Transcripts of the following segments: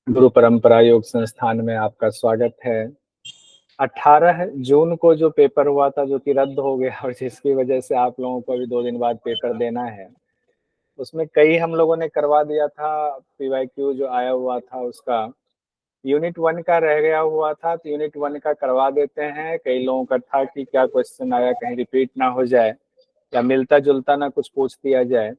गुरु परंपरा योग संस्थान में आपका स्वागत है। 18 जून को जो पेपर हुआ था जो कि रद्द हो गया और जिसकी वजह से आप लोगों को अभी 2 दिन बाद पेपर देना है, उसमें कई हम लोगों ने करवा दिया था। पीवाईक्यू जो आया हुआ था उसका यूनिट 1 का रह गया हुआ था, तो यूनिट 1 का करवा देते हैं। कई लोगों का था कि क्या क्वेश्चन आया कहीं रिपीट ना हो जाए या मिलता जुलता ना कुछ पूछ दिया जाए।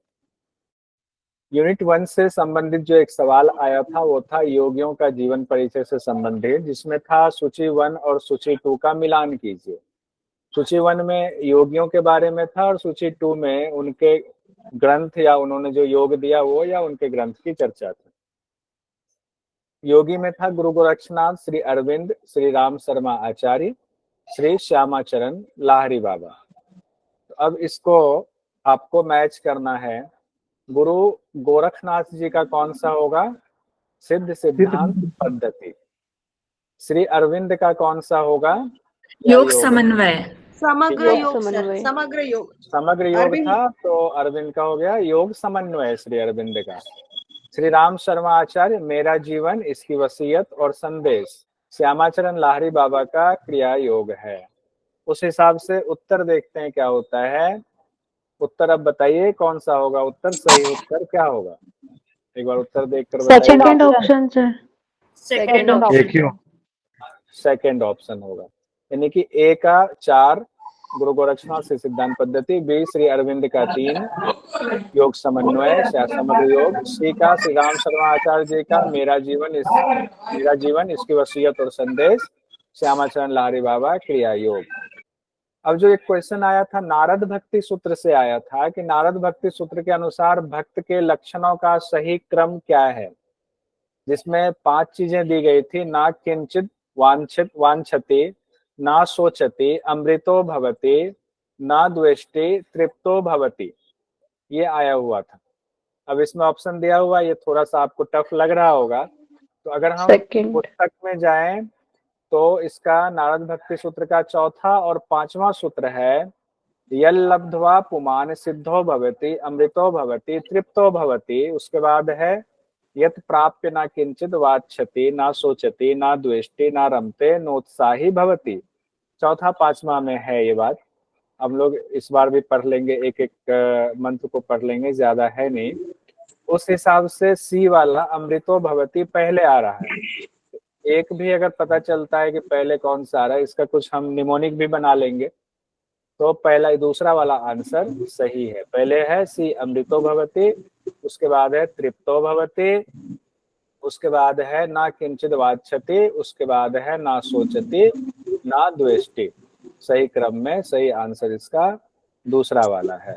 यूनिट 1 से संबंधित जो एक सवाल आया था वो था योगियों का जीवन परिचय से संबंधित, जिसमें था सूची 1 और सूची 2 का मिलान कीजिए। सूची 1 में योगियों के बारे में था और सूची 2 में उनके ग्रंथ या उन्होंने जो योग दिया वो या उनके ग्रंथ की चर्चा थी। योगी में था गुरु गोरक्षनाथ, श्री अरविंद, श्री राम शर्मा आचार्य, श्री श्यामाचरण लाहिरी बाबा। तो अब इसको आपको मैच करना है। गुरु गोरखनाथ जी का कौन सा होगा? सिद्ध सिद्धांत पद्धति। श्री अरविंद का कौन सा होगा? योग समन्वय। समग्र योग योग सर, समग्र योग। समग्र योग था, तो अरविंद का हो गया योग समन्वय श्री अरविंद का। श्री राम शर्मा आचार्य मेरा जीवन, इसकी वसीयत और संदेश। श्यामाचरण लाहिरी बाबा का क्रिया योग है। उस हिसाब से उत्तर देखते हैं क्या होता है। उत्तर अब बताइए कौन सा होगा उत्तर, सही उत्तर क्या होगा? एक बार उत्तर देखकर बताइए। Second option sir. Second option. Second option होगा, यानी कि ए का 4 गुरु गोरक्षनाथ से सिद्धांत पद्धति, बी श्री अरविंद का 3 योग समन्वय समग्र योग, सी का श्री राम शर्मा आचार्य जी का मेरा जीवन इसकी वसीयत और संदेश, श्यामाचरण लाहिरी बाबा क्रिया योग। अब जो एक क्वेश्चन आया था नारद भक्ति सूत्र से आया था कि नारद भक्ति सूत्र के अनुसार भक्त के लक्षणों का सही क्रम क्या है, जिसमें 5 चीजें दी गई थी। ना किंचित वांछति, ना सोचति, अमृतो भवति, ना द्वेष्टि, तृप्तो भवति। ये आया हुआ था। अब इसमें ऑप्शन दिया हुआ, ये थोड़ा सा आपको टफ लग रहा होगा, तो अगर हम पुस्तक में जाएं तो इसका नारद भक्ति सूत्र का चौथा और 5वां सूत्र है यल लब्ध्वा पुमान सिद्धो भवति, अमृतो भवति, तृप्तो भवति। उसके बाद है यत प्राप्य ना किंचित वाच्छति, ना सोचति, ना द्वेष्टि, ना रमते, नोत्साही भवति। चौथा 5वां में है ये बात। हम लोग इस बार भी पढ़ लेंगे, एक एक मंत्र को पढ़ लेंगे, ज्यादा है नहीं। उस हिसाब से सी वाला अमृतो भवति पहले आ रहा है। एक भी अगर पता चलता है कि पहले कौन सा आ रहा है, इसका कुछ हम निमोनिक भी बना लेंगे, तो पहला दूसरा वाला आंसर सही है। पहले है सी अमृतो भवति, उसके बाद है तृप्तो भवति, उसके बाद है ना किंचित वाच्छति, उसके बाद है ना सोचति, ना द्वेष्टि। सही क्रम में सही आंसर इसका दूसरा वाला है।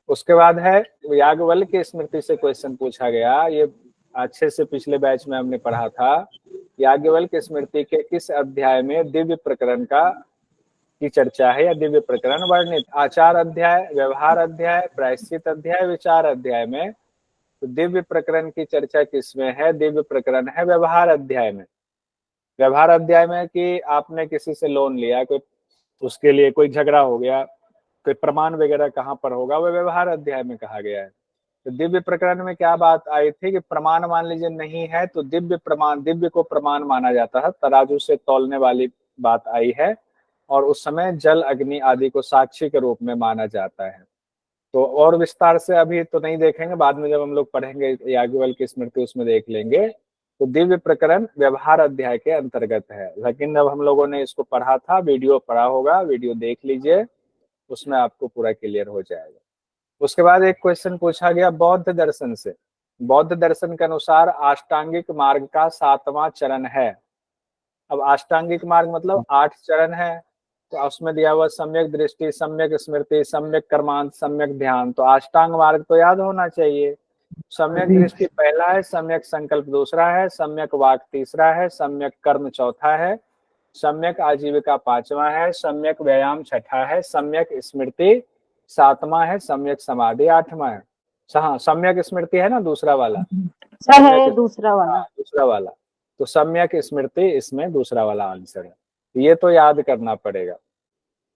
उसके बाद है याज्ञवल्क्य की स्मृति से क्वेश्चन पूछा गया। ये अच्छे से पिछले बैच में हमने पढ़ा था। याज्ञवल्क्य की स्मृति के किस अध्याय में दिव्य प्रकरण की चर्चा है या दिव्य प्रकरण वर्णित? आचार अध्याय, व्यवहार अध्याय, प्रायश्चित अध्याय, विचार अध्याय में। तो दिव्य प्रकरण की चर्चा किसमें है? दिव्य प्रकरण है व्यवहार अध्याय में। व्यवहार अध्याय में कि आपने किसी से लोन लिया, कोई उसके लिए कोई झगड़ा हो गया, कोई प्रमाण वगैरह कहाँ पर होगा, वो व्यवहार अध्याय में कहा गया है। तो दिव्य प्रकरण में क्या बात आई थी कि प्रमाण मान लीजिए नहीं है तो दिव्य को प्रमाण माना जाता है, तराजू से तौलने वाली बात आई है, और उस समय जल अग्नि आदि को साक्षी के रूप में माना जाता है। तो और विस्तार से अभी तो नहीं देखेंगे, बाद में जब हम लोग पढ़ेंगे याज्ञवल्क्य की स्मृति उसमें देख लेंगे। तो दिव्य प्रकरण व्यवहार अध्याय के अंतर्गत है। लेकिन जब हम लोगों ने इसको पढ़ा था, वीडियो पढ़ा होगा, वीडियो देख लीजिए, उसमें आपको पूरा क्लियर हो जाएगा। उसके बाद एक क्वेश्चन पूछा गया बौद्ध दर्शन से। बौद्ध दर्शन के अनुसार अष्टांगिक मार्ग का 7वां चरण है। अब अष्टांगिक मार्ग मतलब 8 चरण है, तो उसमें दिया हुआ सम्यक दृष्टि, सम्यक स्मृति, सम्यक कर्मांत, सम्यक ध्यान। तो अष्टांग मार्ग तो याद होना चाहिए। सम्यक दृष्टि पहला है, सम्यक संकल्प दूसरा है, सम्यक वाक तीसरा है, सम्यक कर्म चौथा है, सम्यक आजीविका 5वां है, सम्यक व्यायाम 6ठा है, सम्यक स्मृति 7वां है, सम्यक समाधि 8वां है। हाँ, सम्यक स्मृति है ना दूसरा वाला, है दूसरा वाला। दूसरा वाला। तो सम्यक स्मृति इसमें दूसरा वाला आंसर है। ये तो याद करना पड़ेगा।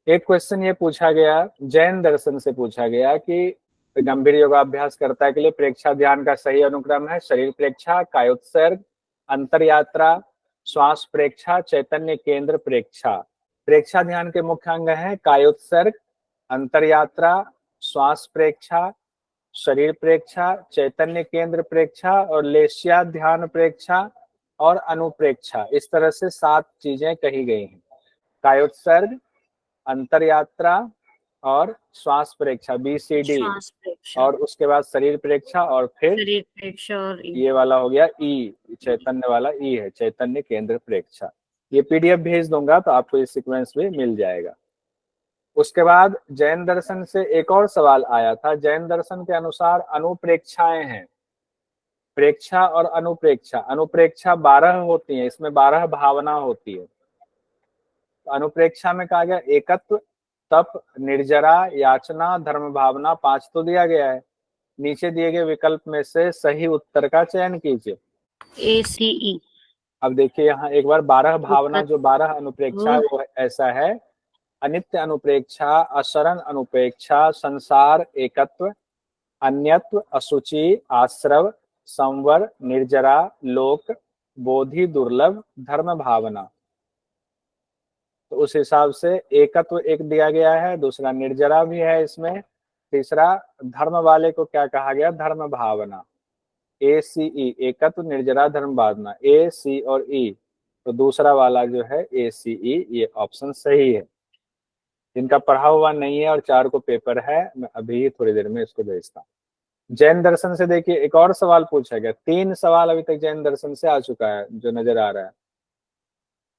एक क्वेश्चन ये पूछा गया, जैन दर्शन से पूछा गया कि गंभीर योगाभ्यास करता है के लिए प्रेक्षा ध्यान का सही अनुक्रम है शरीर प्रेक्षा, कायोत्सर्ग, अंतरयात्रा, श्वास प्रेक्षा, चैतन्य केंद्र प्रेक्षा। प्रेक्षा ध्यान के मुख्य अंग हैं कायोत्सर्ग, अंतरयात्रा, श्वास प्रेक्षा, शरीर प्रेक्षा, चैतन्य केंद्र प्रेक्षा और लेस्या ध्यान प्रेक्षा और अनुप्रेक्षा। इस तरह से 7 चीजें कही गई हैं। कायोत्सर्ग, अंतरयात्रा और श्वास प्रेक्षा BCD, श्वास प्रेक्षा, और उसके बाद शरीर प्रेक्षा और फिर शरीर प्रेक्षा और ये वाला हो गया ई, चैतन्य वाला ई है, चैतन्य केंद्र प्रेक्षा। ये PDF भेज दूंगा तो आपको ये सीक्वेंस भी मिल जाएगा। उसके बाद जैन दर्शन से एक और सवाल आया था। जैन दर्शन के अनुसार अनुप्रेक्षाएं हैं, प्रेक्षा और अनुप्रेक्षा। अनुप्रेक्षा 12 होती है, इसमें 12 भावना होती है। तो अनुप्रेक्षा में कहा गया एकत्व, तप, निर्जरा, याचना, धर्म भावना, 5 तो दिया गया है। नीचे दिए गए विकल्प में से सही उत्तर का चयन कीजिए। ACE। अब देखिए यहाँ एक बार 12 भावना, जो 12 अनुप्रेक्षा है वो ऐसा है: अनित्य अनुप्रेक्षा, अशरण अनुप्रेक्षा, संसार, एकत्व, अन्यत्व, अशुचि, आश्रव, संवर, निर्जरा, लोक, बोधि, दुर्लभ, धर्म भावना। तो उस हिसाब से एकत्व एक दिया गया है, दूसरा निर्जरा भी है इसमें, तीसरा धर्म वाले को क्या कहा गया, धर्म भावना। ACE, एकत्व, निर्जरा, धर्म भावना, A, C और E। तो दूसरा वाला जो है ACE, ये ऑप्शन सही है। जिनका पढ़ा हुआ नहीं है और 4 को पेपर है, मैं अभी थोड़ी देर में इसको भेजता हूँ। जैन दर्शन से देखिए एक और सवाल पूछा गया। 3 सवाल अभी तक जैन दर्शन से आ चुका है जो नजर आ रहा है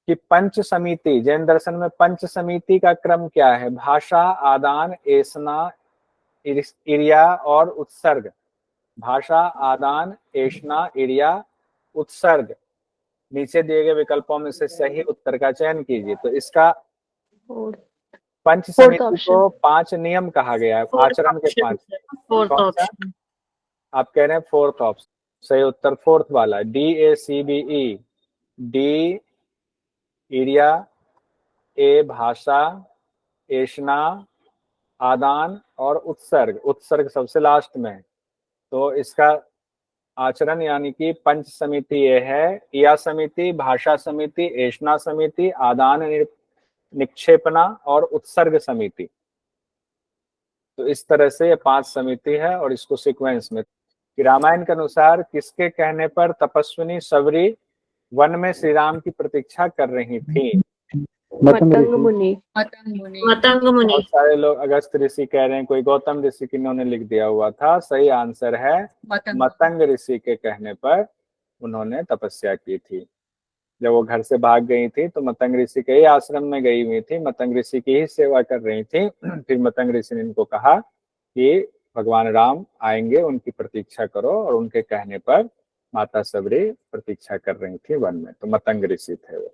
कि पंच समिति, जैन दर्शन में पंच समिति का क्रम क्या है? भाषा, आदान, एषणा, इर्या और उत्सर्ग। भाषा, आदान, एषणा, इर्या, उत्सर्ग। नीचे दिए गए विकल्पों में से सही उत्तर का चयन कीजिए। तो इसका पंच समिति को 5 नियम कहा गया है, आचरण के 5। फोर्थ कौन सा? ऑप्शन। आप कह रहे हैं 4th ऑप्शन। सही उत्तर 4th वाला, DACBE। D इर्या, A भाषा, एषणा, आदान और उत्सर्ग। उत्सर्ग सबसे लास्ट में। तो इसका आचरण यानी कि पंच समिति ये है: इया समिति, भाषा समिति, एषणा समिति, आदान निक्षेपणा और उत्सर्ग समिति। तो इस तरह से ये 5 समिति है और इसको सीक्वेंस में। कि रामायण के अनुसार किसके कहने पर तपस्विनी शबरी वन में श्री राम की प्रतीक्षा कर रही थी? मतंग मुनि। मतंग मुनि। बहुत सारे लोग अगस्त ऋषि कह रहे हैं, कोई गौतम ऋषि की इन्होंने लिख दिया हुआ था। सही आंसर है मतंग ऋषि के कहने पर उन्होंने तपस्या की थी। जब वो घर से भाग गई थी तो मतंग ऋषि के ही आश्रम में गई हुई थी, मतंग ऋषि की ही सेवा कर रही थी। फिर मतंग ऋषि ने इनको कहा कि भगवान राम आएंगे, उनकी प्रतीक्षा करो, और उनके कहने पर माता सबरी प्रतीक्षा कर रही थी वन में। तो मतंग ऋषि थे वो।